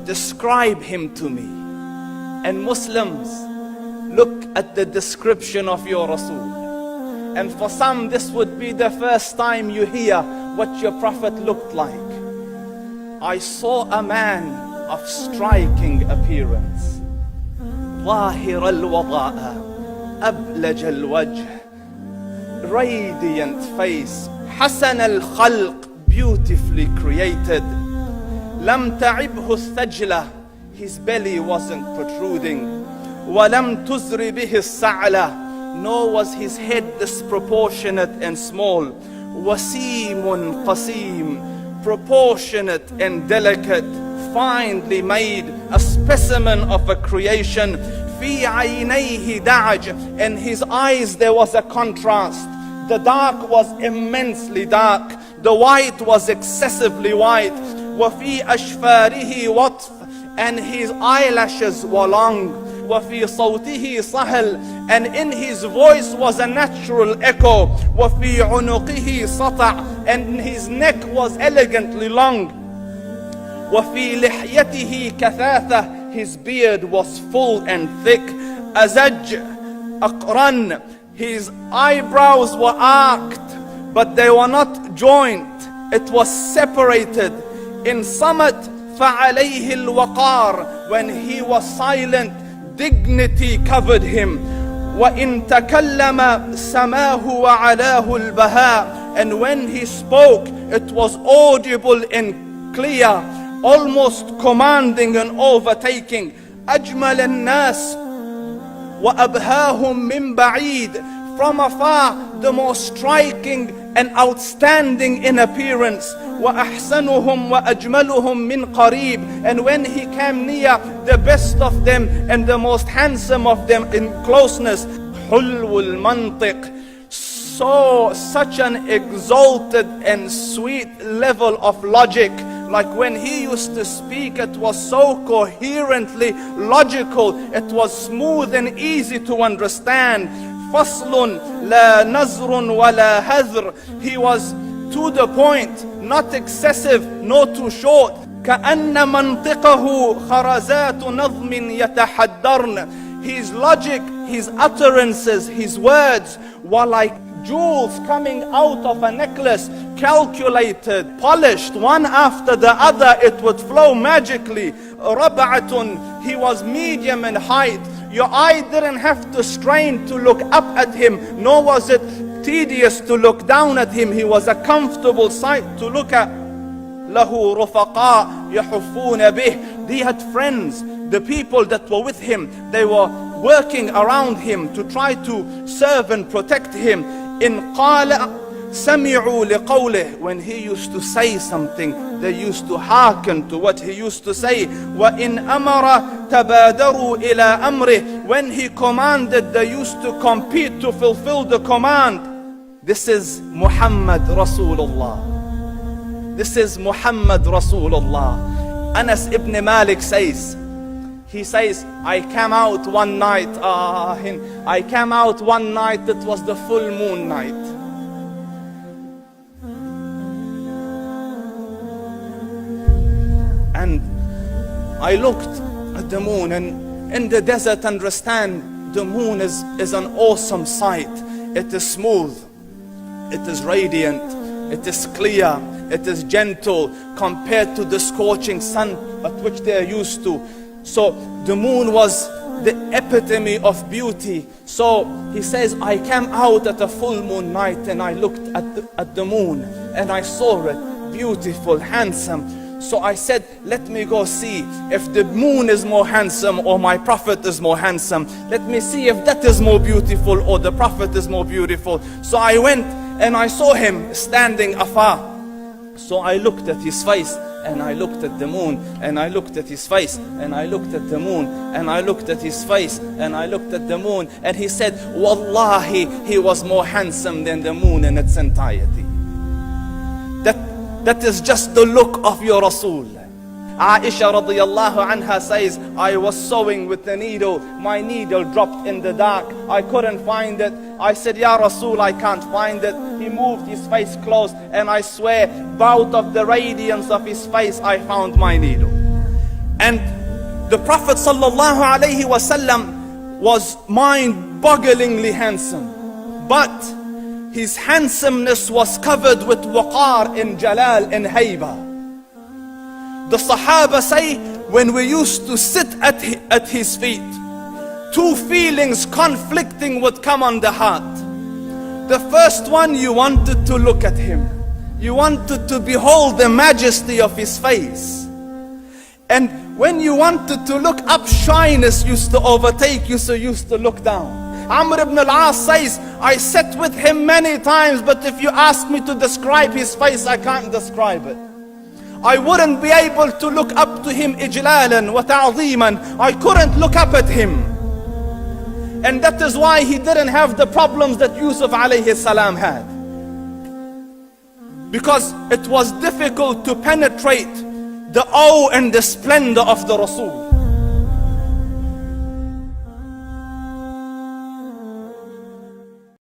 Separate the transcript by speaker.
Speaker 1: describe him to me. And Muslims, look at the description of your Rasul. And for some, this would be the first time you hear what your Prophet looked like. I saw a man of striking appearance. ظاهر الوضاء أبلج الوجه, radiant face, حسن الخلق, beautifully created. لم تعبه الثجلة, his belly wasn't protruding. ولم تزر به السعلة, nor was his head disproportionate and small. وسيم قسيم, proportionate and delicate, finely made, a specimen of a creation. في عينيه دعج, in his eyes there was a contrast. The dark was immensely dark, the white was excessively white. وفي أشفاره وطف, and his eyelashes were long. وفي صوته صهل, and in his voice was a natural echo. وفي عنقه سطع, and his neck was elegantly long. وفي لحيته كثاثة, his beard was full and thick. أزج أقرن, his eyebrows were arched, but they were not joint, it was separated. In summit فعليه الوقار, when he was silent, dignity covered him. وإن تكلم سماه وعلاه البهاء, and when he spoke it was audible and clear, almost commanding and overtaking. أجمل الناس وأبهاهم من بعيد, from afar the most striking and outstanding in appearance. وأحسنهم وأجملهم من قريب, and when he came near, the best of them and the most handsome of them in closeness. حلو المنطق, so such an exalted and sweet level of logic. Like when he used to speak, it was so coherently logical, it was smooth and easy to understand. فصل لا نزر ولا هذر, he was to the point, not excessive nor too short. كأن منطقه خرزات نظم يتحدرن, his logic, his utterances, his words were like jewels coming out of a necklace, calculated, polished, one after the other, it would flow magically. ربعة, he was medium in height. Your eye didn't have to strain to look up at him, nor was it tedious to look down at him. He was a comfortable sight to look at. له رفقاء يحفون به, he had friends, the people that were with him, they were working around him to try to serve and protect him. إن قال سمعوا لقوله, when he used to say something, they used to hearken to what he used to say. وإن أمر تبادروا إلى أمره, when he commanded, they used to compete to fulfill the command. This is Muhammad Rasulullah. This is Muhammad Rasulullah. Anas ibn Malik says, he says, I came out one night, it was the full moon night. And I looked at the moon, and in the desert, understand, the moon is an awesome sight. It is smooth, it is radiant, it is clear, it is gentle compared to the scorching sun at which they are used to. So the moon was the epitome of beauty. So he says, I came out at a full moon night and I looked at the moon and I saw it beautiful, handsome. So I said, let me go see if the moon is more handsome or my Prophet is more handsome. Let me see if that is more beautiful or the Prophet is more beautiful. So I went and I saw him standing afar. So I looked at his face and I looked at the moon, and I looked at his face, and I looked at the moon, and I looked at his face, and I looked at the moon, and he said, Wallahi, he was more handsome than the moon in its entirety. That is just the look of your Rasul. Aisha radiyallahu anha says, I was sewing with the needle, my needle dropped in the dark, I couldn't find it. I said, Ya Rasul, I can't find it. He moved his face close, and I swear, out of the radiance of his face, I found my needle. And the Prophet sallallahu alaihi wasallam was mind-bogglingly handsome, but his handsomeness was covered with waqar and jalal and hayba. The Sahaba say, when we used to sit at his feet, two feelings conflicting would come on the heart. The first one, you wanted to look at him. You wanted to behold the majesty of his face. And when you wanted to look up, shyness used to overtake you, so you used to look down. Amr ibn al-As says, I sat with him many times, but if you ask me to describe his face, I can't describe it. I wouldn't be able to look up to him ijlalan wa ta'zeeman. I couldn't look up at him. And that is why he didn't have the problems that Yusuf alayhi salam had. Because it was difficult to penetrate the awe and the splendor of the Rasul.